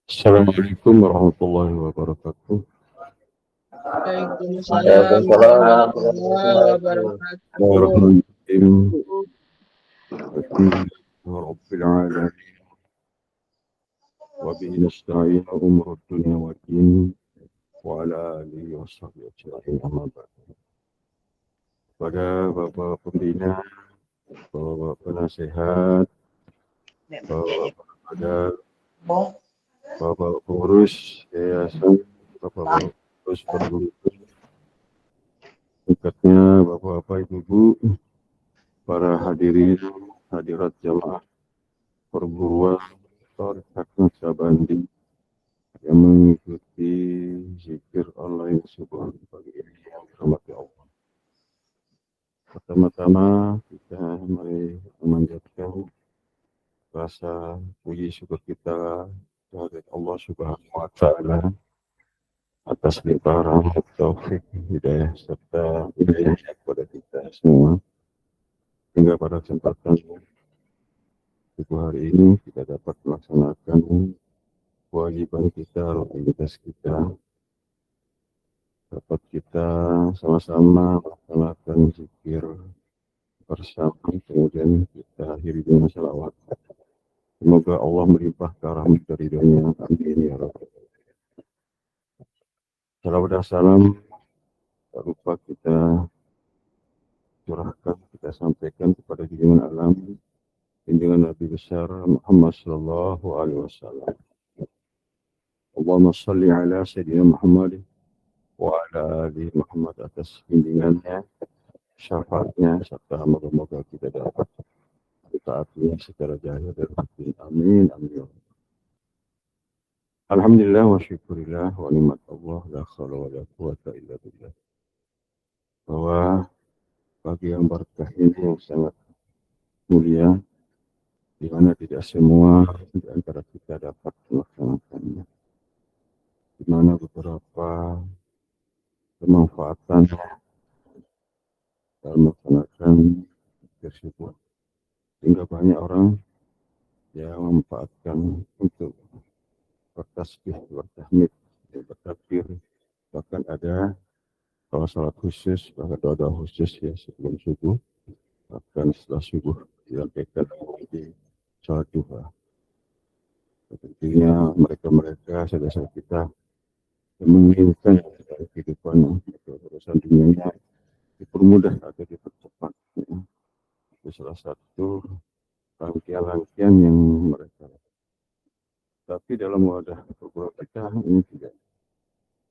Assalamualaikum warahmatullahi wabarakatuh. Waalaikumsalam Waalaikumsalam warahmatullahi warahmatullahi wabarakatuh. wabarakatuh. Bismillahirrahmanirrahim. Alhamdulillahi rabbil alamin. Wa bihi nasta'inu umur dunya wa din. Wa ala alihi wa sahbihi ajma'in amma ba'd. Pada Bapak Pembina, Bapak Penasehat, Bapak pada Bapak Pengurus Yayasan, Bapak Pengurus Perguruan, tingkatnya Bapak-Bapak Ibu-Ibu, para hadirin hadirat jamaah perguruan Tarekat Naksabandi yang mengikuti zikir online subuh pagi ini yang dirahmati Allah. Pertama-tama kita mari memanjatkan rasa puji syukur kita kepada Allah Subhanahu wa taala atas limpahan taufik hidayah serta hidayahnya kepada kita semua hingga pada kesempatan subuh hari ini kita dapat melaksanakan kewajiban kita, rutinitas kita, dapat kita sama-sama melaksanakan zikir bersama, kemudian kita akhiri dengan salawat. Semoga Allah melimpahkan rahmat dari dunia. Amin ya rabbal alamin. Salawat dan salam tak lupa kita curahkan, kita sampaikan kepada junjungan alam, junjungan Nabi besar Muhammad sallallahu alaihi wasallam. Allahumma salli ala sayyidina Muhammad wa ala ali Muhammad atas bimbingannya, syafaatnya, serta moga-moga kita dapat taatnya secara jahil dan batin. Amin, amin. Alhamdulillah wa syukurillah wa nikmat Allah la khala wa la quwata illa billah. Bahwa pagi yang berkah ini yang sangat mulia, di mana tidak semua di antara kita dapat melaksanakannya. Di mana beberapa kemanfaatan dalam melaksanakan tersebut. Sehingga banyak orang yang memanfaatkan untuk bertasbih, bertahmid, bertakbir, bahkan ada kalau salat khusus, bahkan doa-doa khusus ya sebelum subuh, bahkan setelah subuh disampaikan di sholat duha. Tentunya mereka-mereka saudara kita yang menginginkan kehidupan atau urusan dunianya dipermudah atau dipercepat. Ya. Itu salah satu rangkaian-rangkaian yang mereka. Tapi dalam wadah perguruan kita ini tidak.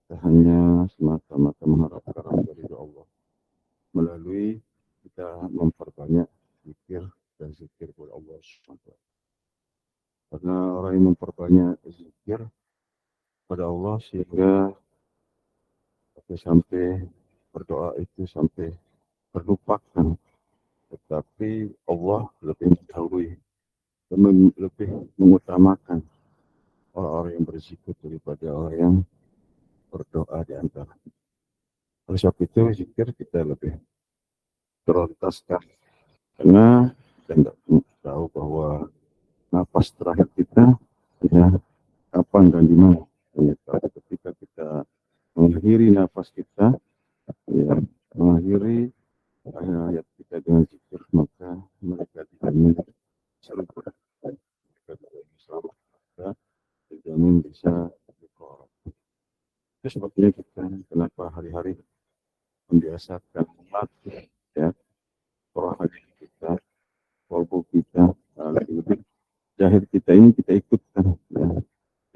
Kita hanya semata-mata mengharapkan rahmat dari Allah melalui kita memperbanyak zikir dan zikir kepada Allah SWT. Karena orang yang memperbanyak zikir pada Allah sehingga sampai berdoa itu sampai terlupakan. Tetapi Allah lebih mendahului, lebih mengutamakan orang-orang yang berzikir daripada orang yang berdoa di antara. Oleh sebab itu zikir kita lebih prioritaskan karena kita tidak tahu bahwa napas terakhir kita ya kapan dan di mana. Ketika kita mengakhiri napas kita, ya mengakhiri hayat kita dengan zikir, maka mereka dijamin surga. Mereka dijamin selamat, maka dijamin bisa berkorban. Itu sebabnya kita kenapa hari-hari membiasakan melatih ya rohani kita, kalbu kita, jahir kita ini kita ikutkan ya,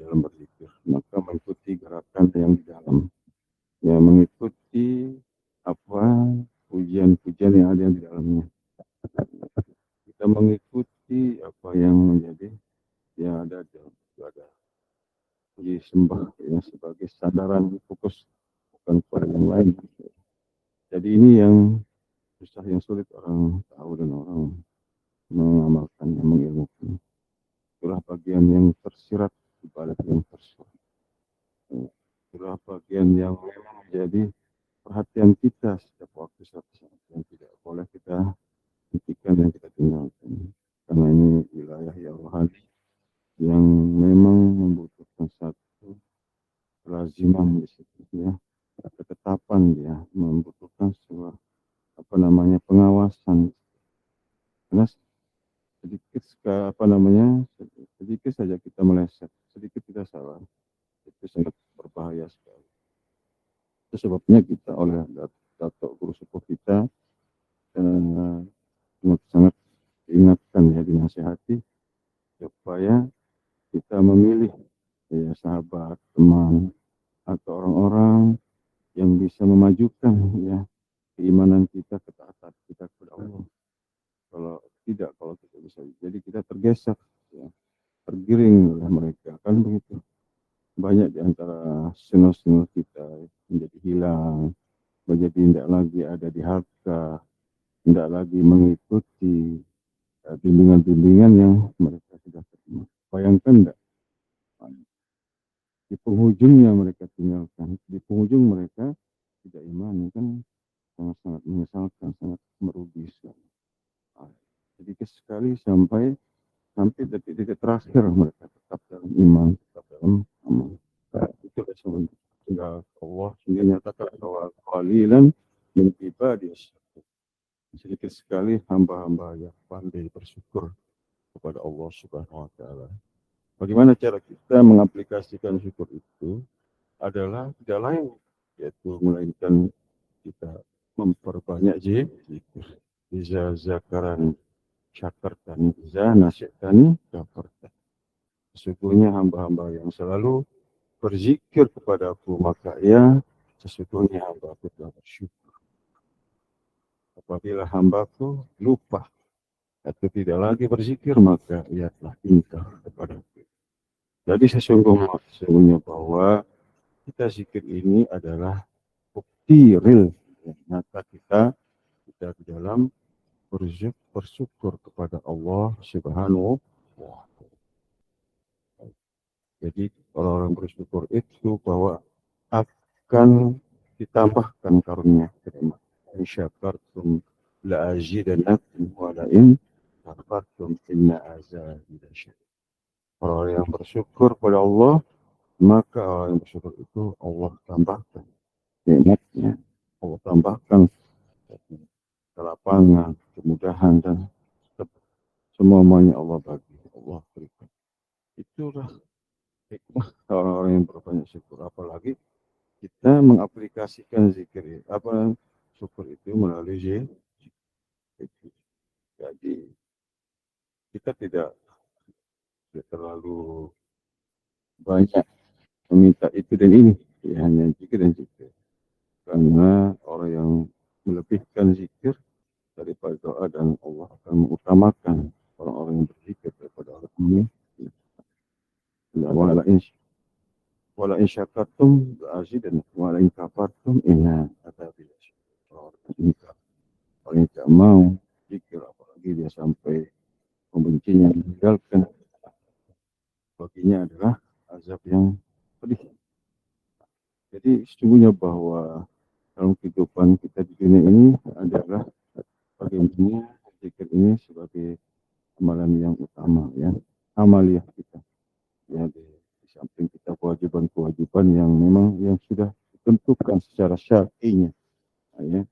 dalam berzikir. Maka mengikuti gerakan yang di dalam, ya mengikuti apa pujian-pujian yang ada di dalamnya. Kita mengikuti apa yang menjadi yang ada dalam ada puji sembah ya, sebagai sandaran fokus bukan pada yang lain. Jadi ini yang susah, yang sulit orang tahu dan orang mengamalkan, yang mengilmukan. Itulah bagian yang tersirat di balik yang tersirat. Itulah bagian yang memang menjadi perhatian kita setiap waktu, setiap saat, yang tidak boleh kita hentikan dan kita tinggalkan. Karena ini wilayah yang rohani yang memang membutuhkan imam di situ ya. Ketetapan dia membutuhkan sebuah pengawasan. Karena sedikit sedikit saja kita meleset, sedikit kita salah, itu sangat berbahaya sekali. Itu sebabnya kita oleh Datuk Guru Sepuh kita sangat diingatkan ya, dinasihati supaya kita memilih ya sahabat, teman atau orang-orang yang bisa memajukan ya keimanan kita, ketaatan kita kepada Allah. Kalau kita bisa, jadi kita tergeser ya, tergiring oleh mereka, kan begitu. Banyak di antara seno-seno kita menjadi hilang, menjadi tidak lagi ada di harta, tidak lagi mengikuti bimbingan-bimbingan yang mereka sudah terima. Bayangkan enggak, di penghujungnya mereka tinggalkan, di penghujung mereka tidak iman, kan sangat-sangat menyesalkan, sangat merugi sekali. Sedikit sekali sampai detik-detik terakhir mereka tetap dalam iman, tetap dalam amal. Itu sebenarnya Allah sendiri nyatakan bahwa qalilan min ibadiyas, sedikit sekali hamba-hamba yang pandai bersyukur kepada Allah Subhanahu wa taala. Bagaimana cara kita mengaplikasikan syukur itu adalah tidak lain yaitu melainkan kita memperbanyak zikir. Iza zakaran syakartani, iza nasyatani kafartani. Sesungguhnya hamba-hamba yang selalu berzikir kepadaku, maka ia sesungguhnya hamba-Ku telah bersyukur. Apabila hamba-Ku lupa atau tidak lagi berzikir, maka ia telah ingkar kepadaku. Jadi sesungguhnya bahwa kita zikir ini adalah bukti real nyata kita di dalam bersyukur kepada Allah Subhanahu wa taala. Jadi orang-orang bersyukur itu bahwa akan ditambahkan karunia nikmat. Insyakartum la azidannakum wa la in kafartum inna azabi lasyadid. Orang yang bersyukur pada Allah, maka orang yang bersyukur itu Allah tambahkan nikmatnya, Allah tambahkan kelapangan, kemudahan dan semuanya Allah bagi, Allah berikan. Itulah hikmah orang-orang yang berbanyak syukur. Apalagi kita mengaplikasikan zikir syukur itu melalui zikir. Jadi kita tidak terlalu banyak meminta itu dan ini, ya, hanya zikir dan zikir. Karena orang yang melebihkan zikir daripada doa, dan Allah akan mengutamakan orang-orang yang berzikir daripada orang ini. Wala in syakartum la'azidannakum wala in kafartum inna adzabi lasyadid. Orang yang tidak mau zikir, apalagi dia sampai membencinya, meninggalkan, baginya adalah azab yang pedih. Jadi sesungguhnya bahwa dalam kehidupan kita di dunia ini adalah bagaimana zikir ini sebagai amalan yang utama, ya, amaliyah kita. Ya, di samping kita kewajiban-kewajiban yang memang yang sudah ditentukan secara syar'inya, ya,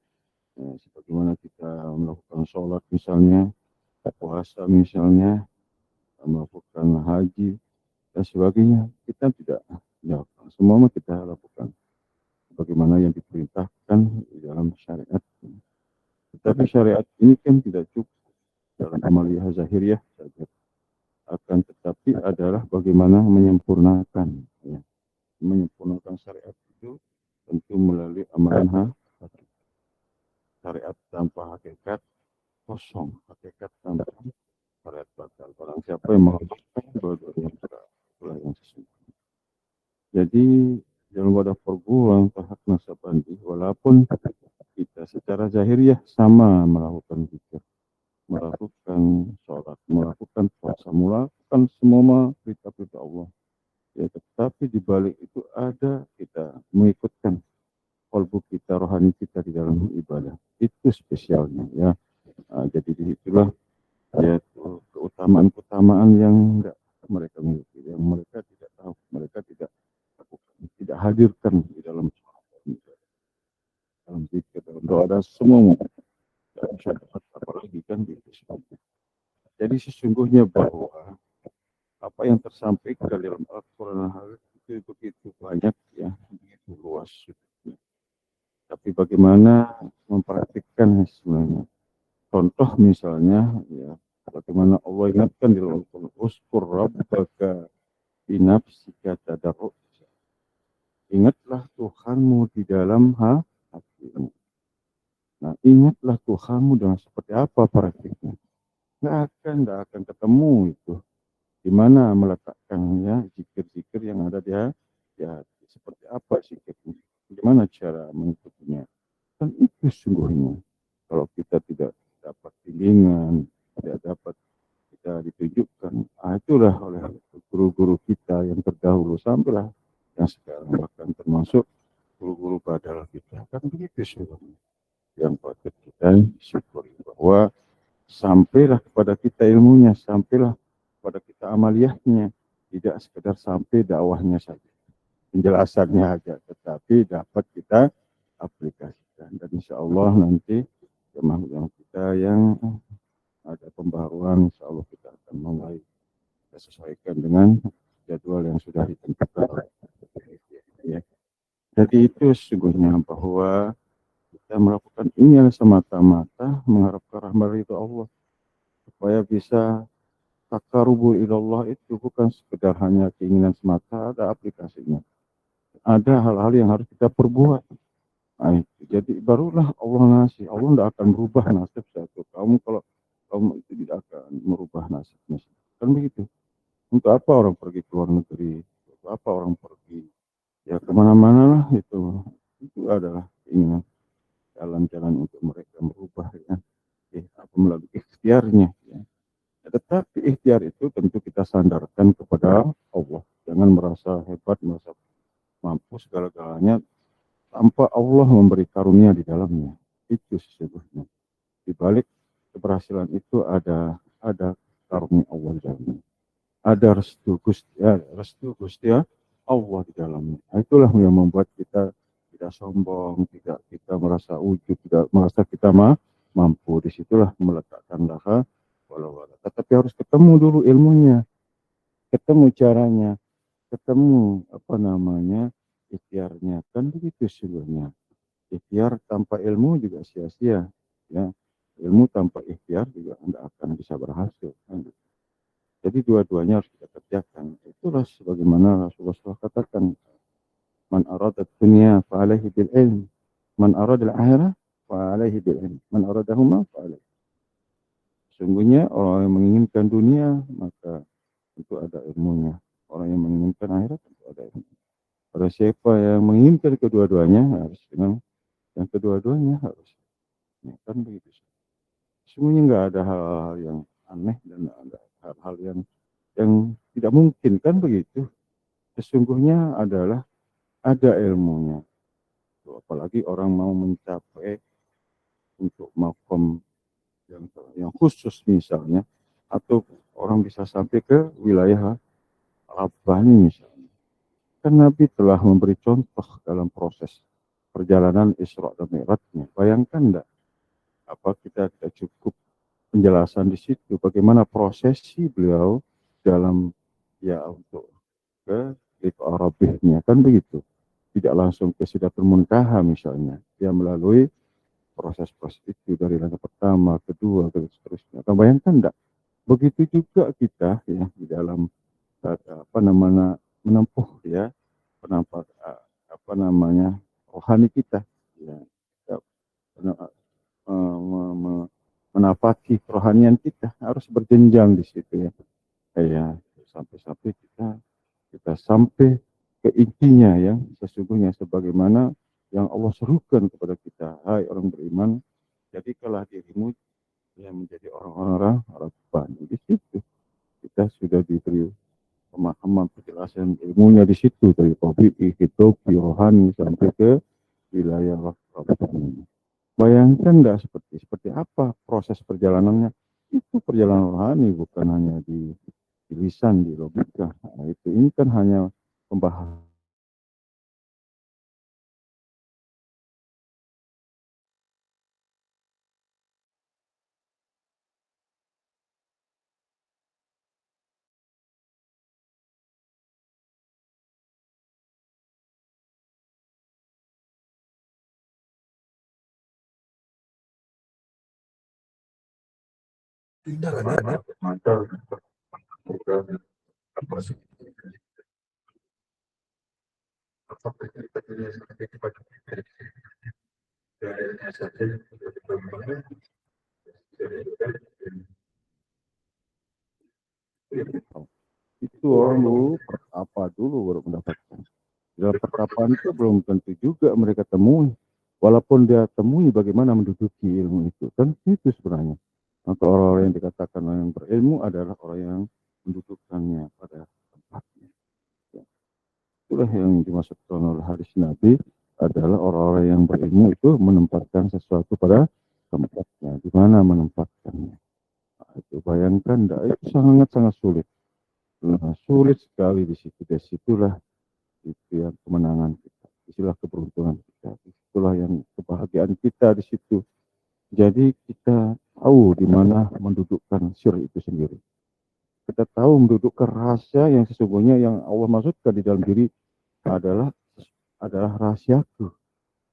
sebagaimana kita melakukan sholat misalnya, puasa misalnya, melakukan haji dan sebagainya, kita tidak ya, semua kita lakukan bagaimana yang diperintahkan di dalam syariat. Tetapi syariat ini kan tidak cukup dalam amaliyah zahiriyah saja, akan tetapi adalah bagaimana menyempurnakan, ya. Menyempurnakan syariat itu tentu melalui amalan syariat tanpa hakikat kosong, hakikat tanpa syariat batal. Barang siapa yang melakukan dua-duanya itulah yang sesungguhnya. Jadi dalam wadah perguruan tahap nasabandi, walaupun kita secara zahiriyah sama melakukan zikir, melakukan sholat, melakukan puasa, melakukan semua perintah-perintah Allah, ya, tetapi di balik itu ada kita mengikutkan kalbu kita, rohani kita di dalam ibadah. Itu spesialnya, ya. Jadi disitulah yaitu keutamaan-keutamaan yang enggak mereka miliki, yang mereka tidak tahu, mereka tidak lakukan, tidak hadirkan di dalam zikir, dalam doa dan semua syafaat, apalagi kan gitu. Jadi sesungguhnya bahwa apa yang tersampaikan dalam Al-Quran itu begitu banyak ya, begitu luas. Tapi bagaimana mempraktikkan sebenarnya? Contoh misalnya, ya, bagaimana Allah ingatkan di dalam Al-Quran, "Uskur rabbaka binafsika tadarru." Ingatlah Tuhanmu di dalam hatimu. Nah, ingatlah Tuhanmu dengan seperti apa praktiknya. Nggak akan ketemu itu. Di mana meletakkannya zikir-zikir yang ada di hati. Seperti apa zikirnya. Bagaimana cara mengikutinya. Dan itu sungguhnya. Kalau kita tidak dapat bimbingan, tidak dapat kita ditunjukkan. Itulah oleh guru-guru kita yang terdahulu sampailah yang sekarang bahkan termasuk guru-guru badal kita. Kan begitu sungguhnya. Yang patut kita syukuri bahwa sampailah kepada kita ilmunya, sampailah kepada kita amaliyahnya, tidak sekedar sampai dakwahnya saja, penjelasannya aja, tetapi dapat kita aplikasikan. Dan insya Allah nanti jemaah kita yang ada pembaruan, insya Allah kita akan mulai sesuaikan dengan jadwal yang sudah ditentukan. Ya. Jadi itu sesungguhnya bahwa kita melakukan ini semata-mata mengharapkan rahmat ridho Allah supaya bisa takarubul ilallah itu bukan sekedar hanya keinginan semata, ada aplikasinya. Ada hal-hal yang harus kita perbuat. Nah, itu. Jadi barulah Allah ngasih. Allah tidak akan merubah nasib satu. Kalau kamu itu tidak akan merubah nasibnya. Kan begitu. Untuk apa orang pergi ke luar negeri? Untuk apa orang pergi? Ya kemana-mana lah itu. Itu adalah keinginan jalan-jalan untuk mereka merubah ya. Apa melalui ikhtiarnya. Ya. Tetapi ikhtiar itu tentu kita sandarkan kepada Allah. Jangan merasa hebat, merasa mampu segala-galanya tanpa Allah memberi karunia di dalamnya. Itu sesungguhnya. Di balik keberhasilan itu ada karunia Allah di dalamnya. Ada restu Gusti Allah di dalamnya. Nah, itulah yang membuat kita tidak sombong, tidak kita merasa ujub, tidak merasa kita mampu. Disitulah meletakkan laha walau. Tetapi harus ketemu dulu ilmunya, ketemu caranya, ketemu apa namanya ikhtiarnya. Kan begitu sebenarnya. Ikhtiar tanpa ilmu juga sia-sia. Ya, ilmu tanpa ikhtiar juga tidak akan bisa berhasil. Kan? Jadi dua-duanya harus kita kerjakan. Itulah sebagaimana Rasulullah SAW katakan, "Man arada dunia fa'alaihi bil ilm, man arada al-akhirah fa'alaihi bil ilm, man aradahuma fa'alaihi." Sungguhnya orang yang menginginkan dunia maka itu ada ilmunya. Orang yang menginginkan akhirat tentu ada ilmu. Pada siapa yang menginginkan kedua-duanya harus dengan yang kedua-duanya harus. Ya, kan begitu. Sungguhnya nggak ada hal-hal yang aneh dan ada hal-hal yang tidak mungkin kan begitu. Sesungguhnya adalah ada ilmunya. Apalagi orang mau mencapai untuk makom yang khusus misalnya, atau orang bisa sampai ke wilayah Rabbani misalnya. Kan Nabi telah memberi contoh dalam proses perjalanan Isra dan Mi'rajnya. Bayangkan enggak apa kita tidak cukup penjelasan di situ bagaimana prosesi beliau dalam ya untuk ke liqa rabbihnya kan begitu. Tidak langsung ke Sidratul Muntaha misalnya. Dia melalui proses-proses itu dari langkah pertama, kedua, dan seterusnya. Kan bayangkan enggak? Begitu juga kita ya di dalam apa namanya menempuh ya penampak apa namanya rohani kita ya, ya menapaki kerohanian kita harus berjenjang di situ ya. Ya sampai-sampai kita sampai ke intinya ya sesungguhnya sebagaimana yang Allah serukan kepada kita, hai orang beriman, jadikanlah dirimu yang menjadi orang-orang Rabbani. Di situ kita sudah diberi pemahaman penjelasan ilmunya di situ dari tabi'i, fitopi, rohani sampai ke wilayah Rabbani. Bayangkan enggak seperti apa proses perjalanannya? Itu perjalanan rohani bukan hanya di lisan, di logika. Nah, itu ini kan hanya pembahasan Itu orang dulu apa dulu baru mendapatkan. Dalam pertapaan itu belum tentu juga mereka temui. Walaupun dia temui bagaimana menduduki ilmu itu. Kan itu sebenarnya. Maka orang-orang yang dikatakan orang yang berilmu adalah orang yang mendudukkannya pada tempatnya. Ya. Itulah yang dimaksudkan oleh hadis Nabi adalah orang-orang yang berilmu itu menempatkan sesuatu pada tempatnya. Di mana menempatkannya. Nah, itu bayangkan, itu sangat-sangat sulit. Nah, sulit sekali di situ. Dari situlah itu yang kemenangan kita, itulah keberuntungan kita, itulah yang kebahagiaan kita di situ. Jadi kita tahu di mana mendudukkan sir itu sendiri. Kita tahu mendudukkan rahasia yang sesungguhnya yang Allah maksudkan di dalam diri adalah rahasiaku.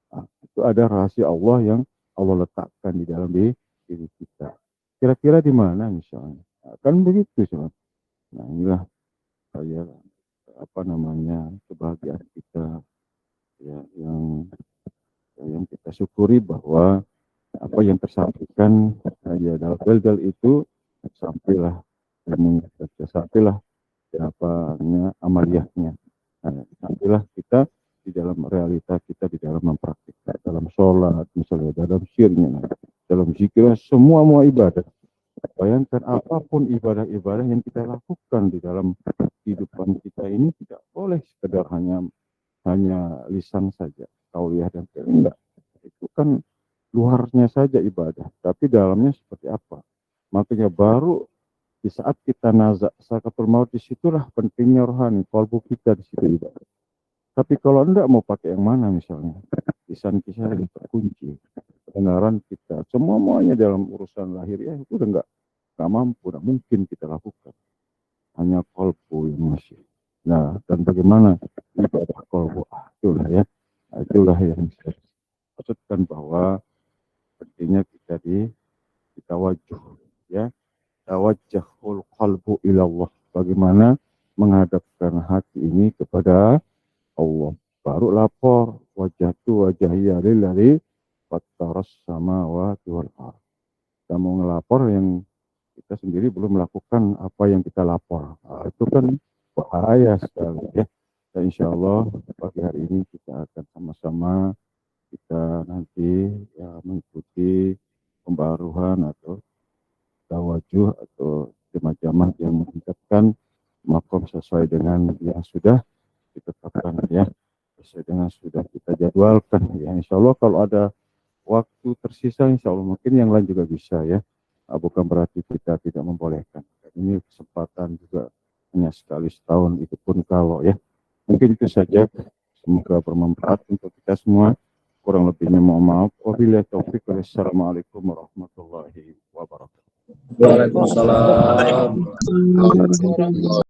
Nah, itu ada rahasia Allah yang Allah letakkan di dalam diri kita. Kira-kira di mana misalnya? Nah, kan begitu sih. Nah, inilah saya kebahagiaan kita ya, yang kita syukuri bahwa apa yang tersampaikan ya dalam dalil itu sampailah amaliyahnya, sampailah kita di dalam realita kita, di dalam mempraktikkan dalam sholat misalnya, dalam syirnya, dalam zikir, semua ibadah. Bayangkan apapun ibadah-ibadah yang kita lakukan di dalam kehidupan kita ini tidak boleh sekedar hanya lisan saja, kauliyah dan fi'il, enggak. Itu kan luarnya saja ibadah, tapi dalamnya seperti apa. Makanya baru di saat kita nazak sakatul maut, disitulah pentingnya rohani, kalbu kita di situ ibadah. Tapi kalau enggak mau pakai yang mana misalnya, lisan kita yang terkunci, kebenaran kita, semuanya dalam urusan lahiriah itu udah enggak mampu, enggak mungkin kita lakukan. Hanya kalbu yang masih. Nah, dan bagaimana ibadah kalbu? Itulah ya. Itulah yang saya maksudkan bahwa pentingnya kita wajah ya, tawajjahul qalbu ilallah, bagaimana menghadapkan hati ini kepada Allah, baru lapor wajahiyya lillahi fattaras samawati wal ardh. Kita mau ngelapor yang kita sendiri belum melakukan apa yang kita lapor, itu kan bahaya sekali ya. Dan insya Allah pagi hari ini kita akan sama-sama kita nanti ya mengikuti pembaruan atau tawajuh atau jamaah-jamaah yang meningkatkan makom sesuai dengan yang sudah ditetapkan ya, sesuai dengan sudah kita jadwalkan ya. Insya Allah kalau ada waktu tersisa, insya Allah mungkin yang lain juga bisa ya. Bukan berarti kita tidak membolehkan. Ini kesempatan juga hanya sekali setahun, itu pun kalau ya. Mungkin itu saja. Semoga bermanfaat untuk kita semua. Kurang lebihnya mohon maaf. Wabillahi taufiq. Wassalamualaikum warahmatullahi wabarakatuh. Waalaikumsalam.